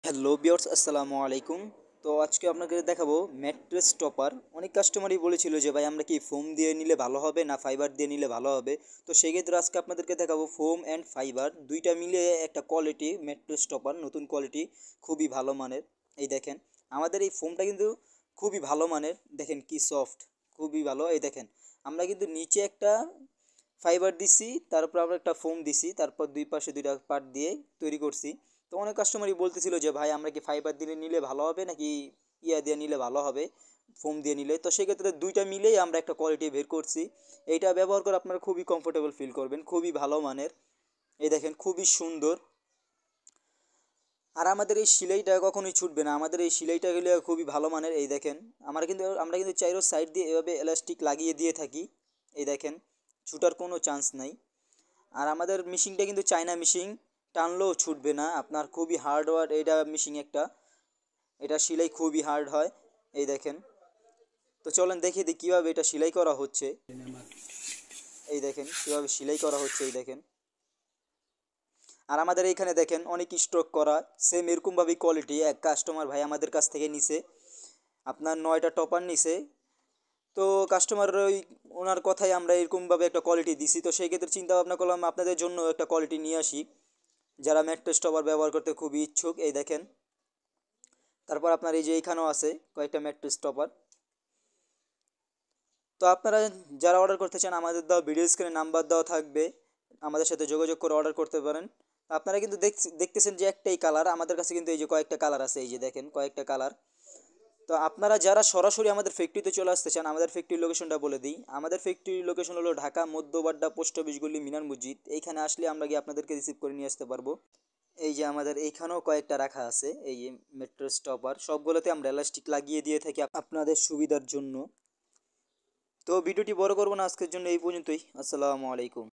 Hello viewers, আসসালামু আলাইকুম। তো আজকে আপনাকে দেখাবো ম্যাট্রেস টপার। অনেক কাস্টমারই বলেছিল যে ভাই আমরা কি ফোম দিয়ে নিলে ভালো হবে না ফাইবার দিয়ে নিলে ভালো হবে। তো সেক্ষেত্রে আজকে আপনাদেরকে দেখাবো ফোম অ্যান্ড ফাইবার দুইটা মিলে একটা কোয়ালিটি ম্যাট্রেস টপার, নতুন কোয়ালিটি, খুবই ভালো মানের। এই দেখেন আমাদের এই ফোমটা কিন্তু খুবই ভালো মানের, দেখেন কি সফট, খুবই ভালো। এই দেখেন আমরা কিন্তু নিচে একটা ফাইবার দিছি, তারপর আমরা একটা ফোম দিছি, তারপর দুই পাশে দুইটা পার্ট দিয়ে তৈরি করছি। তো অনেক কাস্টমারই বলতেছিল যে ভাই আমরা কি ফাইবার দিয়ে নিলে ভালো হবে নাকি ইয়া দিয়ে নিলে ভালো হবে, ফোম দিয়ে নিলে। তো সেক্ষেত্রে দুইটা মিলেই আমরা একটা কোয়ালিটি বের করছি। এইটা ব্যবহার করে আপনারা খুবই কমফোর্টেবল ফিল করবেন, খুবই ভালো মানের। এই দেখেন খুবই সুন্দর। আর আমাদের এই সিলাইটা কখনোই ছুটবে না, আমাদের এই সিলাইটা গেলে খুবই ভালো মানের। এই দেখেন আমরা কিন্তু চাইরো সাইড দিয়ে এভাবে এলাস্টিক লাগিয়ে দিয়ে থাকি। এই দেখেন ছুটার কোনো চান্স নাই। আর আমাদের মিশিংটা কিন্তু চায়না মিশিং, টানলেও ছুটবে না আপনার, খুবই হার্ড ওয়ার্ক এটা মিশিং একটা, এটা সেলাই খুবই হার্ড হয়। এই দেখেন। তো চলেন দেখিয়ে দিই কীভাবে এটা সেলাই করা হচ্ছে। এই দেখেন কীভাবে সেলাই করা হচ্ছে, এই দেখেন। আর আমাদের এইখানে দেখেন অনেক স্ট্রোক করা, সেম এরকমভাবেই কোয়ালিটি এক কাস্টমার ভাই আমাদের কাছ থেকে নিছে, আপনার 9টা টপার নিছে। তো কাস্টমার ওনার কথাই আমরা এরকমভাবে একটা কোয়ালিটি দিছি। তো সেই ক্ষেত্রে চিন্তা ভাবনা করলাম আপনাদের জন্য একটা কোয়ালিটি নিয়ে আসি, যারা ম্যাট্রেস টপার ব্যবহার করতে খুবই ইচ্ছুক। এই দেখেন। তারপর আপনার এই যে এইখানেও আছে কয়েকটা ম্যাট্রেস টপার। তো আপনারা যারা অর্ডার করতে চান আমাদের দেওয়া ভিডিও স্ক্রিনে নাম্বার দেওয়া থাকবে, আমাদের সাথে যোগাযোগ করে অর্ডার করতে পারেন। আপনারা কিন্তু দেখতেছেন যে একটাই কালার, আমাদের কাছে কিন্তু এই যে কয়েকটা কালার আছে, এই যে দেখেন কয়েকটা কালার। তো আপনারা যারা সরাসরি আমাদের ফ্যাক্টরিতে চলে আসতে চান, আমাদের ফ্যাক্টরির লোকেশনটা বলে দিই। আমাদের ফ্যাক্টরির লোকেশন হলো ঢাকা মধ্যবাড্ডা পোস্ট অফিস গলি মিনার মসজিদ। এইখানে আসলে আমরা গিয়ে আপনাদেরকে রিসিভ করে নিয়ে আসতে পারবো। এই যে আমাদের এইখানেও কয়েকটা রাখা আছে, এই যে মেট্রো স্টপার, সবগুলোতে আমরা এলাস্টিক লাগিয়ে দিয়ে থাকি আপনাদের সুবিধার জন্য। তো ভিডিওটি বড় করবো না, আজকের জন্য এই পর্যন্তই। আসসালামু আলাইকুম।